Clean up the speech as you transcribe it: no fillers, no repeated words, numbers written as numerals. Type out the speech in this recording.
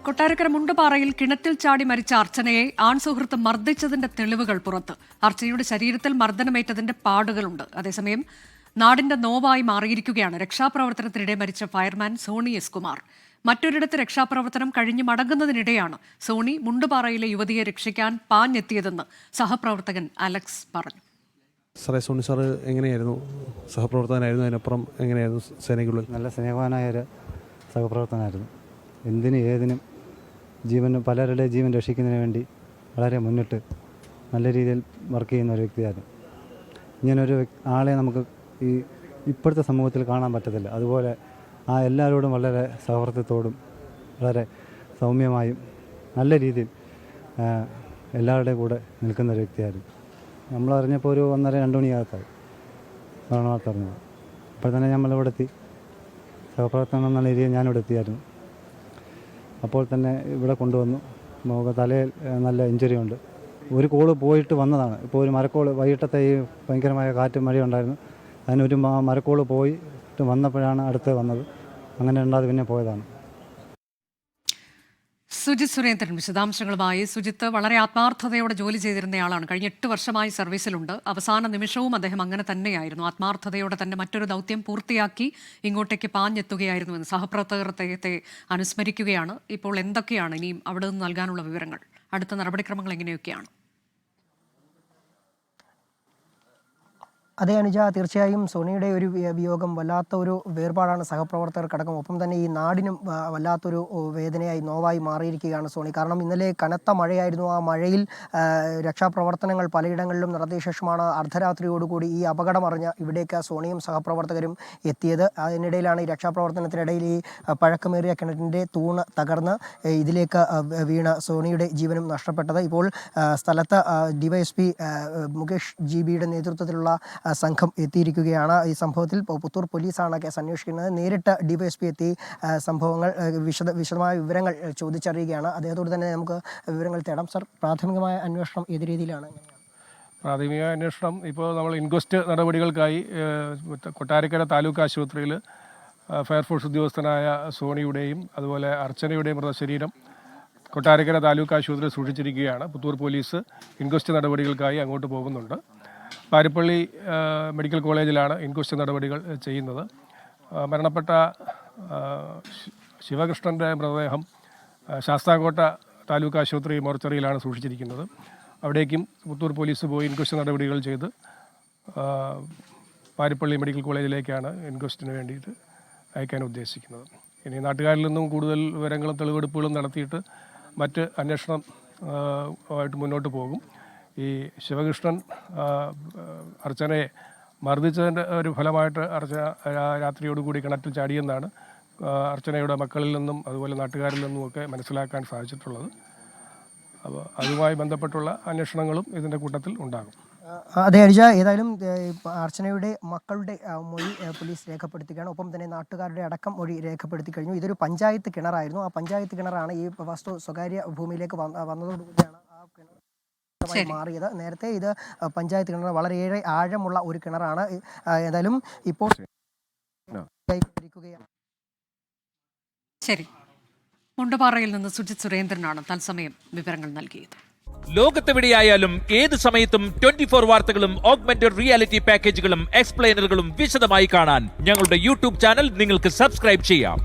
കൊട്ടാരക്കര മുണ്ടുപാറയിൽ കിണറ്റിൽ ചാടി മരിച്ച അർച്ചനയെ ആൺസുഹൃത്ത് മർദ്ദിച്ചതിന്റെ തെളിവുകൾ പുറത്ത്. അർച്ചനയുടെ ശരീരത്തിൽ മർദ്ദനമേറ്റതിന്റെ പാടുകളുണ്ട്. അതേസമയം നാടിന്റെ നോവായി മാറിയിരിക്കുകയാണ് രക്ഷാപ്രവർത്തനത്തിനിടെ മരിച്ച ഫയർമാൻ സോണി എസ് കുമാർ. മറ്റൊരിടത്ത് രക്ഷാപ്രവർത്തനം കഴിഞ്ഞ് മടങ്ങുന്നതിനിടെയാണ് സോണി മുണ്ടുപാറയിലെ യുവതിയെ രക്ഷിക്കാൻ പാഞ്ഞെത്തിയതെന്ന് സഹപ്രവർത്തകൻ അലക്സ് പറഞ്ഞു. സാറേ, സോണി സാറ് എങ്ങനെയായിരുന്നു? സഹപ്രവർത്തകനായിരുന്നു, അതിനപ്പുറം എങ്ങനെയായിരുന്നു സേനയ്ക്കുള്ളിൽ? നല്ല സ്നേഹവാനായ ഒരു സഹപ്രവർത്തകനായിരുന്നു. എന്തിനും ഏതിനും പലരുടെ ജീവൻ രക്ഷിക്കുന്നതിന് വേണ്ടി വളരെ മുന്നിട്ട് നല്ല രീതിയിൽ വർക്ക് ചെയ്യുന്ന ഒരു വ്യക്തിയായിരുന്നു. ഇങ്ങനൊരു ആളെ നമുക്ക് ഇപ്പോഴത്തെ സമൂഹത്തിൽ കാണാൻ പറ്റത്തില്ല. അതുപോലെ എല്ലാവരോടും വളരെ സൗഹൃദത്തോടും വളരെ സൗമ്യമായും നല്ല രീതിയിൽ എല്ലാവരുടെയും കൂടെ നിൽക്കുന്ന ഒരു വ്യക്തിയായിരുന്നു. നമ്മളറിഞ്ഞപ്പോൾ ഒരു 1:30-2 മണിക്കകത്തായി മരണവാർത്ത അറിഞ്ഞത്. അപ്പോൾ തന്നെ നമ്മളിവിടെ എത്തി. സഹപ്രവർത്തനം എന്നുള്ള രീതിയിൽ ഞാനിവിടെ എത്തിയായിരുന്നു. അപ്പോൾ തന്നെ ഇവിടെ കൊണ്ടുവന്നു. തലയിൽ നല്ല ഇഞ്ചുറി ഉണ്ട്. ഒരു കോള് പോയിട്ട് വന്നതാണ്. ഇപ്പോൾ ഒരു മരക്കോള് വൈകിട്ടത്തെ ഈ ഭയങ്കരമായ കാറ്റും മഴയുണ്ടായിരുന്നു. അതിനൊരു മരക്കോള് പോയിട്ട് വന്നപ്പോഴാണ് അടുത്ത് വന്നത്. അങ്ങനെ ഉണ്ടായത് പിന്നെ പോയതാണ്. സുജിത് സുരേന്ദ്രൻ വിശദാംശങ്ങളുമായി. സുജിത്ത് വളരെ ആത്മാർത്ഥതയോടെ ജോലി ചെയ്തിരുന്നയാളാണ്. കഴിഞ്ഞ 8 വർഷമായി സർവീസിലുണ്ട്. അവസാന നിമിഷവും അദ്ദേഹം അങ്ങനെ തന്നെയായിരുന്നു. ആത്മാർത്ഥതയോടെ തന്നെ മറ്റൊരു ദൗത്യം പൂർത്തിയാക്കി ഇങ്ങോട്ടേക്ക് പാഞ്ഞെത്തുകയായിരുന്നുവെന്ന് സഹപ്രവർത്തകർ അദ്ദേഹത്തെ അനുസ്മരിക്കുകയാണ്. ഇപ്പോൾ എന്തൊക്കെയാണ് ഇനിയും അവിടെ നിന്ന് നൽകാനുള്ള വിവരങ്ങൾ? അടുത്ത നടപടിക്രമങ്ങൾ എങ്ങനെയൊക്കെയാണ്? അതെ അനുജ, തീർച്ചയായും സോണിയുടെ ഒരു വിയോഗം വല്ലാത്ത ഒരു വേർപാടാണ് സഹപ്രവർത്തകർക്കടക്കം. ഒപ്പം തന്നെ ഈ നാടിനും വല്ലാത്തൊരു വേദനയായി നോവായി മാറിയിരിക്കുകയാണ് സോണി. കാരണം ഇന്നലെ കനത്ത മഴയായിരുന്നു. ആ മഴയിൽ രക്ഷാപ്രവർത്തനങ്ങൾ പലയിടങ്ങളിലും നടത്തിയ ശേഷമാണ് അർദ്ധരാത്രിയോടുകൂടി ഈ അപകടമറിഞ്ഞ ഇവിടേക്ക് സോണിയും സഹപ്രവർത്തകരും എത്തിയത്. അതിനിടയിലാണ് ഈ രക്ഷാപ്രവർത്തനത്തിനിടയിൽ ഈ പഴക്കമേറിയ കിണറ്റിൻ്റെ തൂണ് തകർന്ന് ഇതിലേക്ക് വീണ സോണിയുടെ ജീവനും നഷ്ടപ്പെട്ടത്. ഇപ്പോൾ സ്ഥലത്ത് ഡിവൈഎസ്പി മുകേഷ് GB-യുടെ നേതൃത്വത്തിലുള്ള സംഘം എത്തിയിരിക്കുകയാണ്. ഈ സംഭവത്തിൽ പുത്തൂർ പോലീസാണ് കേസ് അന്വേഷിക്കുന്നത്. നേരിട്ട് ഡിവൈഎസ്പി എത്തി സംഭവങ്ങൾ വിശദമായ വിവരങ്ങൾ ചോദിച്ചറിയുകയാണ്. അദ്ദേഹത്തോട് തന്നെ നമുക്ക് വിവരങ്ങൾ തേടാം. സർ, പ്രാഥമികമായ അന്വേഷണം ഏത് രീതിയിലാണ്? പ്രാഥമിക അന്വേഷണം ഇപ്പോൾ നമ്മൾ ഇൻക്വസ്റ്റ് നടപടികൾക്കായി കൊട്ടാരക്കര താലൂക്ക് ആശുപത്രിയിൽ ഫയർഫോഴ്സ് ഉദ്യോഗസ്ഥനായ സോണിയുടെയും അതുപോലെ അർച്ചനയുടെയും മൃതശരീരം കൊട്ടാരക്കര താലൂക്ക് ആശുപത്രിയിൽ സൂക്ഷിച്ചിരിക്കുകയാണ്. പുത്തൂർ പോലീസ് ഇൻക്വസ്റ്റ് നടപടികൾക്കായി അങ്ങോട്ട് പോകുന്നുണ്ട്. പാരിപ്പള്ളി മെഡിക്കൽ കോളേജിലാണ് ഇൻക്വസ്റ്റ് നടപടികൾ ചെയ്യുന്നത്. മരണപ്പെട്ട ശിവകൃഷ്ണൻ്റെ മൃതദേഹം ശാസ്താംകോട്ട താലൂക്ക് ആശുപത്രി മോർച്ചറിയിലാണ് സൂക്ഷിച്ചിരിക്കുന്നത്. അവിടേക്കും പുത്തൂർ പോലീസ് പോയി ഇൻക്വസ്റ്റ് നടപടികൾ ചെയ്ത് പാരിപ്പള്ളി മെഡിക്കൽ കോളേജിലേക്കാണ് ഇൻക്വസ്റ്റിന് വേണ്ടിയിട്ട് അയക്കാൻ ഉദ്ദേശിക്കുന്നത്. ഇനി നാട്ടുകാരിൽ നിന്നും കൂടുതൽ വിവരങ്ങളും തെളിവെടുപ്പുകളും നടത്തിയിട്ട് മറ്റ് അന്വേഷണം ആയിട്ട് മുന്നോട്ട് പോകും. ഈ ശിവകൃഷ്ണൻ അർച്ചനയെ മർദ്ദിച്ചതിൻ്റെ ഒരു ഫലമായിട്ട് അർച്ചന രാത്രിയോടുകൂടി കിണറ്റിൽ ചാടിയെന്നാണ് അർച്ചനയുടെ മക്കളിൽ നിന്നും അതുപോലെ നാട്ടുകാരിൽ നിന്നുമൊക്കെ മനസ്സിലാക്കാൻ സാധിച്ചിട്ടുള്ളത്. അപ്പോൾ അതുമായി ബന്ധപ്പെട്ടുള്ള അന്വേഷണങ്ങളും ഇതിൻ്റെ കൂട്ടത്തിൽ ഉണ്ടാകും. അതെ അനുജ, ഏതായാലും അർച്ചനയുടെ മക്കളുടെ മൊഴി പോലീസ് രേഖപ്പെടുത്തുകയാണ്. ഒപ്പം തന്നെ നാട്ടുകാരുടെ അടക്കം മൊഴി രേഖപ്പെടുത്തി കഴിഞ്ഞു. ഇതൊരു പഞ്ചായത്ത് കിണറായിരുന്നു. ആ പഞ്ചായത്ത് കിണറാണ് ഈ വസ്തു സ്വകാര്യ ഭൂമിയിലേക്ക് വന്നതോടുകൂടിയാണ് ആ കിണർ മാറിയത്. നേരത്തെ ഇത് പഞ്ചായത്ത് കിണർ, വളരെയേറെ ആഴമുള്ള ഒരു കിണറാണ്. ഏതായാലും ഇപ്പോൾ ശരി, മുണ്ടുപാറയിൽ നിന്ന് സുജിത് സുരേന്ദ്രനാണ് തത്സമയം വിവരങ്ങൾ നൽകിയത്. ലോകത്തെവിടെയായാലും ഏത് സമയത്തും 24 വാർത്തകളും ഓഗ്മെന്റഡ് റിയാലിറ്റി പാക്കേജുകളും എക്സ്പ്ലെയിനറുകളും വിശദമായി കാണാൻ ഞങ്ങളുടെ YouTube ചാനൽ നിങ്ങൾക്ക് സബ്സ്ക്രൈബ് ചെയ്യാം.